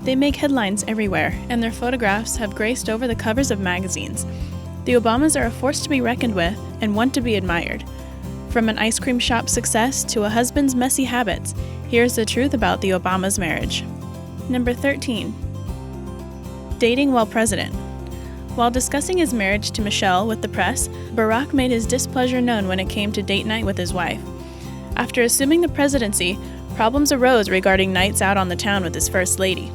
They make headlines everywhere, and their photographs have graced over the covers of magazines. The Obamas are a force to be reckoned with and one to be admired. From an ice cream shop success to a husband's messy habits, here's the truth about the Obamas' marriage. Number 13. Dating while president. While discussing his marriage to Michelle with the press, Barack made his displeasure known when it came to date night with his wife. After assuming the presidency, problems arose regarding nights out on the town with his first lady.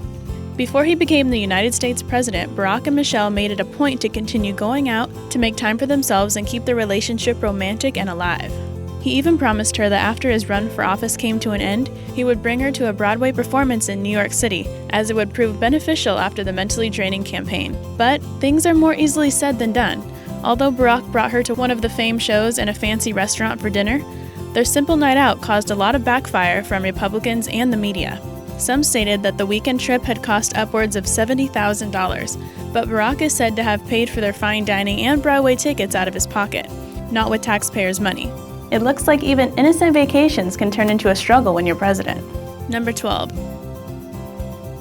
Before he became the United States president, Barack and Michelle made it a point to continue going out to make time for themselves and keep their relationship romantic and alive. He even promised her that after his run for office came to an end, he would bring her to a Broadway performance in New York City, as it would prove beneficial after the mentally draining campaign. But things are more easily said than done. Although Barack brought her to one of the famed shows and a fancy restaurant for dinner, their simple night out caused a lot of backfire from Republicans and the media. Some stated that the weekend trip had cost upwards of $70,000, but Barack is said to have paid for their fine dining and Broadway tickets out of his pocket, not with taxpayers' money. It looks like even innocent vacations can turn into a struggle when you're president. Number 12.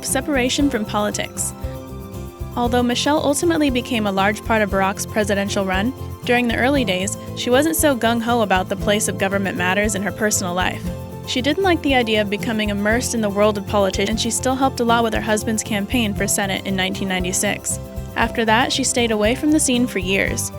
Separation from politics. Although Michelle ultimately became a large part of Barack's presidential run, during the early days, she wasn't so gung-ho about the place of government matters in her personal life. She didn't like the idea of becoming immersed in the world of politics, and she still helped a lot with her husband's campaign for Senate in 1996. After that, she stayed away from the scene for years.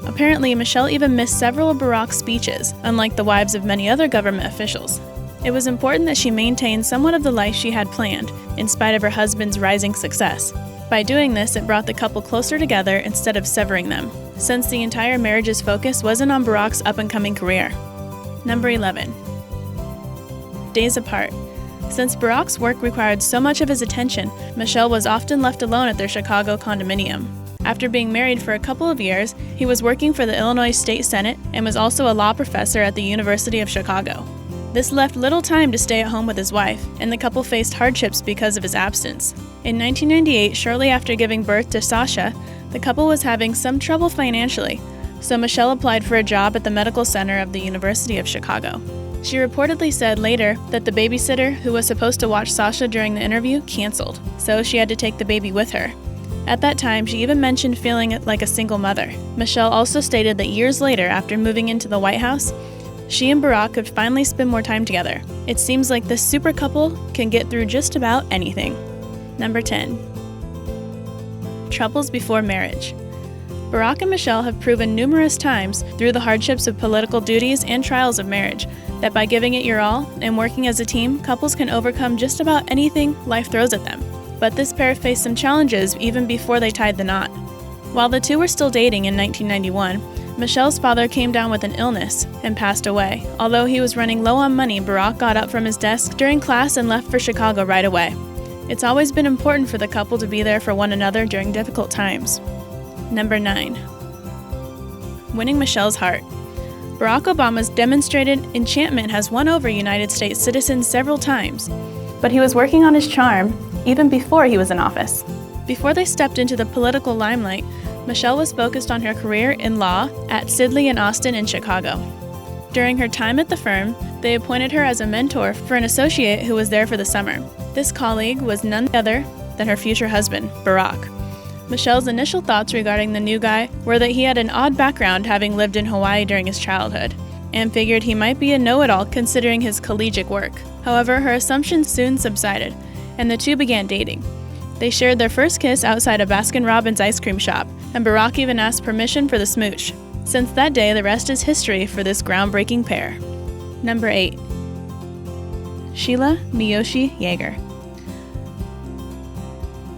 Apparently, Michelle even missed several of Barack's speeches, unlike the wives of many other government officials. It was important that she maintain somewhat of the life she had planned, in spite of her husband's rising success. By doing this, it brought the couple closer together instead of severing them, since the entire marriage's focus wasn't on Barack's up-and-coming career. Number 11. Days apart. Since Barack's work required so much of his attention, Michelle was often left alone at their Chicago condominium. After being married for a couple of years, he was working for the Illinois State Senate and was also a law professor at the University of Chicago. This left little time to stay at home with his wife, and the couple faced hardships because of his absence. In 1998, shortly after giving birth to Sasha, the couple was having some trouble financially, so Michelle applied for a job at the medical center of the University of Chicago. She reportedly said later that the babysitter who was supposed to watch Sasha during the interview canceled, so she had to take the baby with her. At that time, she even mentioned feeling like a single mother. Michelle also stated that years later, after moving into the White House, she and Barack could finally spend more time together. It seems like this super couple can get through just about anything. Number 10. Troubles before marriage. Barack and Michelle have proven numerous times through the hardships of political duties and trials of marriage that by giving it your all and working as a team, couples can overcome just about anything life throws at them. But this pair faced some challenges even before they tied the knot. While the two were still dating in 1991, Michelle's father came down with an illness and passed away. Although he was running low on money, Barack got up from his desk during class and left for Chicago right away. It's always been important for the couple to be there for one another during difficult times. Number 9. Winning Michelle's heart. Barack Obama's demonstrated enchantment has won over United States citizens several times, but he was working on his charm even before he was in office. Before they stepped into the political limelight, Michelle was focused on her career in law at Sidley & Austin in Chicago. During her time at the firm, they appointed her as a mentor for an associate who was there for the summer. This colleague was none other than her future husband, Barack. Michelle's initial thoughts regarding the new guy were that he had an odd background, having lived in Hawaii during his childhood, and figured he might be a know-it-all considering his collegiate work. However, her assumptions soon subsided, and the two began dating. They shared their first kiss outside a Baskin-Robbins ice cream shop, and Barack even asked permission for the smooch. Since that day, the rest is history for this groundbreaking pair. Number 8. Sheila Miyoshi Yeager.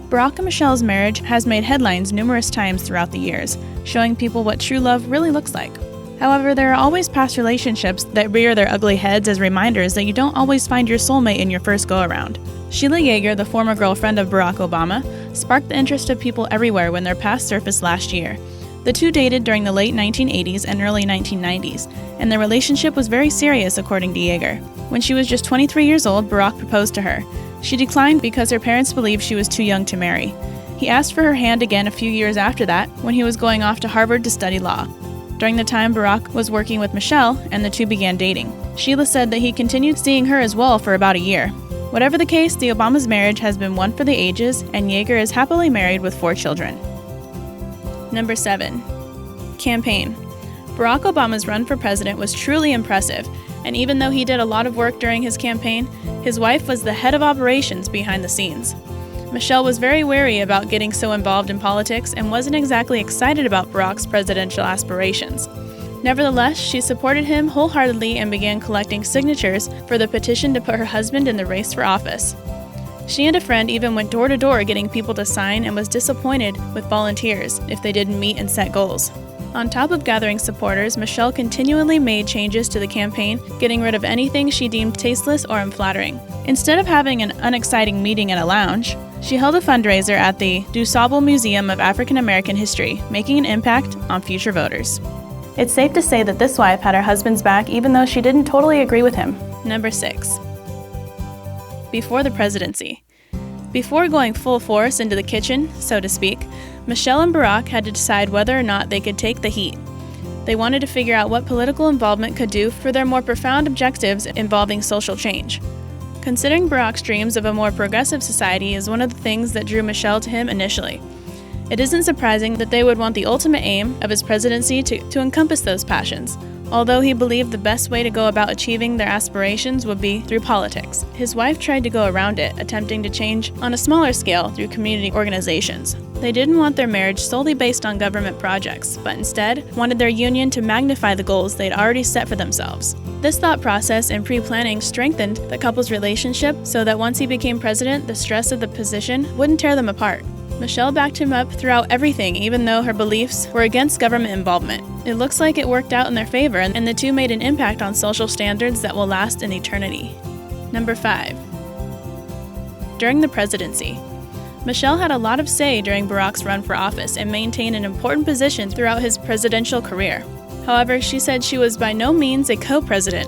Barack and Michelle's marriage has made headlines numerous times throughout the years, showing people what true love really looks like. However, there are always past relationships that rear their ugly heads as reminders that you don't always find your soulmate in your first go-around. Sheila Yeager, the former girlfriend of Barack Obama, sparked the interest of people everywhere when their past surfaced last year. The two dated during the late 1980s and early 1990s, and their relationship was very serious, according to Yeager. When she was just 23 years old, Barack proposed to her. She declined because her parents believed she was too young to marry. He asked for her hand again a few years after that, when he was going off to Harvard to study law. During the time, Barack was working with Michelle, and the two began dating. Sheila said that he continued seeing her as well for about a year. Whatever the case, the Obamas' marriage has been one for the ages, and Yeager is happily married with 4 children. Number 7. Campaign. Barack Obama's run for president was truly impressive, and even though he did a lot of work during his campaign, his wife was the head of operations behind the scenes. Michelle was very wary about getting so involved in politics and wasn't exactly excited about Barack's presidential aspirations. Nevertheless, she supported him wholeheartedly and began collecting signatures for the petition to put her husband in the race for office. She and a friend even went door to door getting people to sign and was disappointed with volunteers if they didn't meet and set goals. On top of gathering supporters, Michelle continually made changes to the campaign, getting rid of anything she deemed tasteless or unflattering. Instead of having an unexciting meeting at a lounge, she held a fundraiser at the DuSable Museum of African American History, making an impact on future voters. It's safe to say that this wife had her husband's back even though she didn't totally agree with him. Number 6. Before the presidency. Before going full force into the kitchen, so to speak, Michelle and Barack had to decide whether or not they could take the heat. They wanted to figure out what political involvement could do for their more profound objectives involving social change. Considering Barack's dreams of a more progressive society is one of the things that drew Michelle to him initially. It isn't surprising that they would want the ultimate aim of his presidency to encompass those passions, although he believed the best way to go about achieving their aspirations would be through politics. His wife tried to go around it, attempting to change on a smaller scale through community organizations. They didn't want their marriage solely based on government projects, but instead wanted their union to magnify the goals they'd already set for themselves. This thought process and pre-planning strengthened the couple's relationship so that once he became president, the stress of the position wouldn't tear them apart. Michelle backed him up throughout everything, even though her beliefs were against government involvement. It looks like it worked out in their favor, and the two made an impact on social standards that will last in eternity. Number 5. During the presidency. Michelle had a lot of say during Barack's run for office and maintained an important position throughout his presidential career. However, she said she was by no means a co-president.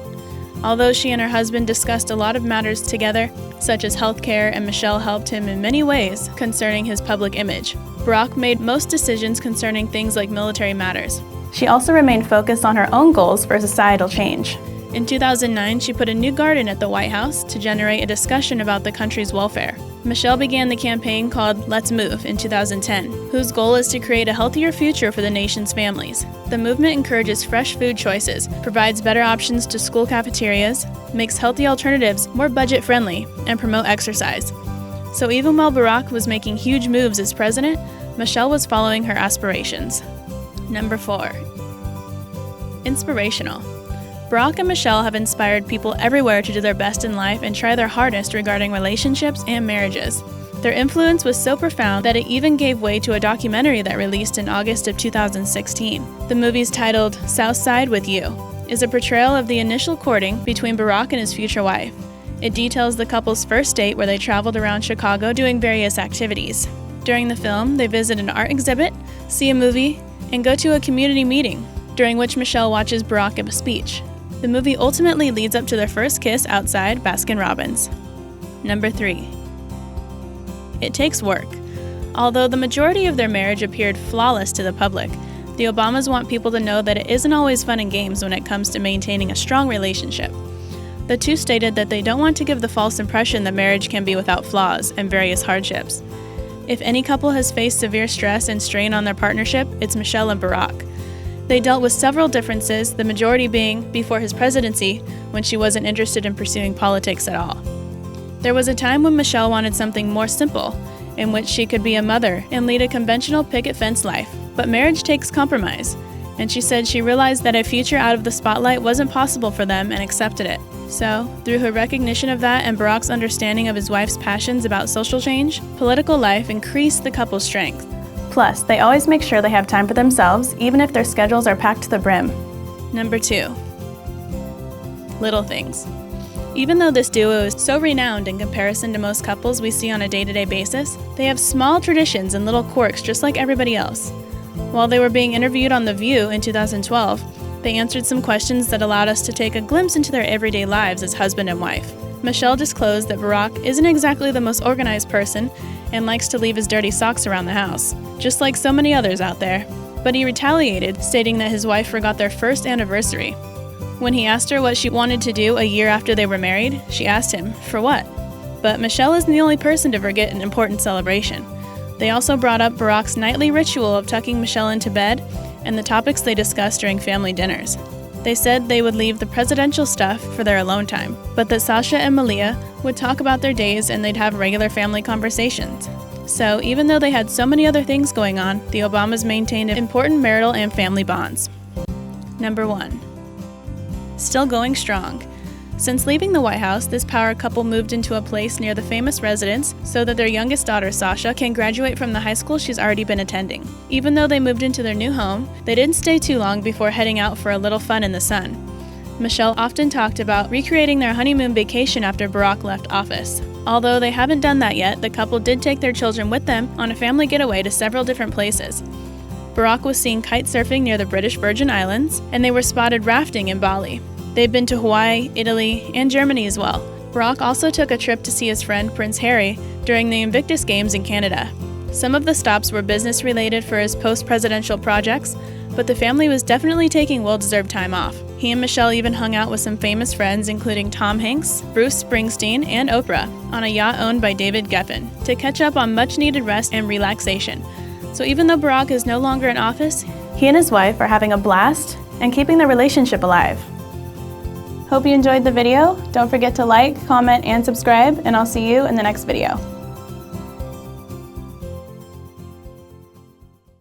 Although she and her husband discussed a lot of matters together, such as healthcare, and Michelle helped him in many ways concerning his public image, Barack made most decisions concerning things like military matters. She also remained focused on her own goals for societal change. In 2009, she put a new garden at the White House to generate a discussion about the country's welfare. Michelle began the campaign called Let's Move in 2010, whose goal is to create a healthier future for the nation's families. The movement encourages fresh food choices, provides better options to school cafeterias, makes healthy alternatives more budget-friendly, and promote exercise. So even while Barack was making huge moves as president, Michelle was following her aspirations. Number 4. Inspirational. Barack and Michelle have inspired people everywhere to do their best in life and try their hardest regarding relationships and marriages. Their influence was so profound that it even gave way to a documentary that released in August of 2016. The movie's titled Southside with You is a portrayal of the initial courting between Barack and his future wife. It details the couple's first date where they traveled around Chicago doing various activities. During the film, they visit an art exhibit, see a movie, and go to a community meeting, during which Michelle watches Barack give a speech. The movie ultimately leads up to their first kiss outside Baskin-Robbins. Number 3. It takes work. Although the majority of their marriage appeared flawless to the public, the Obamas want people to know that it isn't always fun and games when it comes to maintaining a strong relationship. The two stated that they don't want to give the false impression that marriage can be without flaws and various hardships. If any couple has faced severe stress and strain on their partnership, it's Michelle and Barack. They dealt with several differences, the majority being before his presidency, when she wasn't interested in pursuing politics at all. There was a time when Michelle wanted something more simple, in which she could be a mother and lead a conventional picket fence life. But marriage takes compromise, and she said she realized that a future out of the spotlight wasn't possible for them and accepted it. So, through her recognition of that and Barack's understanding of his wife's passions about social change, political life increased the couple's strength. Plus, they always make sure they have time for themselves, even if their schedules are packed to the brim. Number 2. Little things. Even though this duo is so renowned in comparison to most couples we see on a day-to-day basis, they have small traditions and little quirks just like everybody else. While they were being interviewed on The View in 2012, they answered some questions that allowed us to take a glimpse into their everyday lives as husband and wife. Michelle disclosed that Barack isn't exactly the most organized person and likes to leave his dirty socks around the house, just like so many others out there. But he retaliated, stating that his wife forgot their first anniversary. When he asked her what she wanted to do a year after they were married, she asked him, "For what?" But Michelle isn't the only person to forget an important celebration. They also brought up Barack's nightly ritual of tucking Michelle into bed and the topics they discussed during family dinners. They said they would leave the presidential stuff for their alone time, but that Sasha and Malia would talk about their days and they'd have regular family conversations. So, even though they had so many other things going on, the Obamas maintained important marital and family bonds. Number 1. Still going strong. Since leaving the White House, this power couple moved into a place near the famous residence so that their youngest daughter, Sasha, can graduate from the high school she's already been attending. Even though they moved into their new home, they didn't stay too long before heading out for a little fun in the sun. Michelle often talked about recreating their honeymoon vacation after Barack left office. Although they haven't done that yet, the couple did take their children with them on a family getaway to several different places. Barack was seen kite surfing near the British Virgin Islands, and they were spotted rafting in Bali. They've been to Hawaii, Italy, and Germany as well. Barack also took a trip to see his friend Prince Harry during the Invictus Games in Canada. Some of the stops were business-related for his post-presidential projects, but the family was definitely taking well-deserved time off. He and Michelle even hung out with some famous friends including Tom Hanks, Bruce Springsteen, and Oprah on a yacht owned by David Geffen to catch up on much-needed rest and relaxation. So even though Barack is no longer in office, he and his wife are having a blast and keeping their relationship alive. Hope you enjoyed the video. Don't forget to like, comment, and subscribe, and I'll see you in the next video.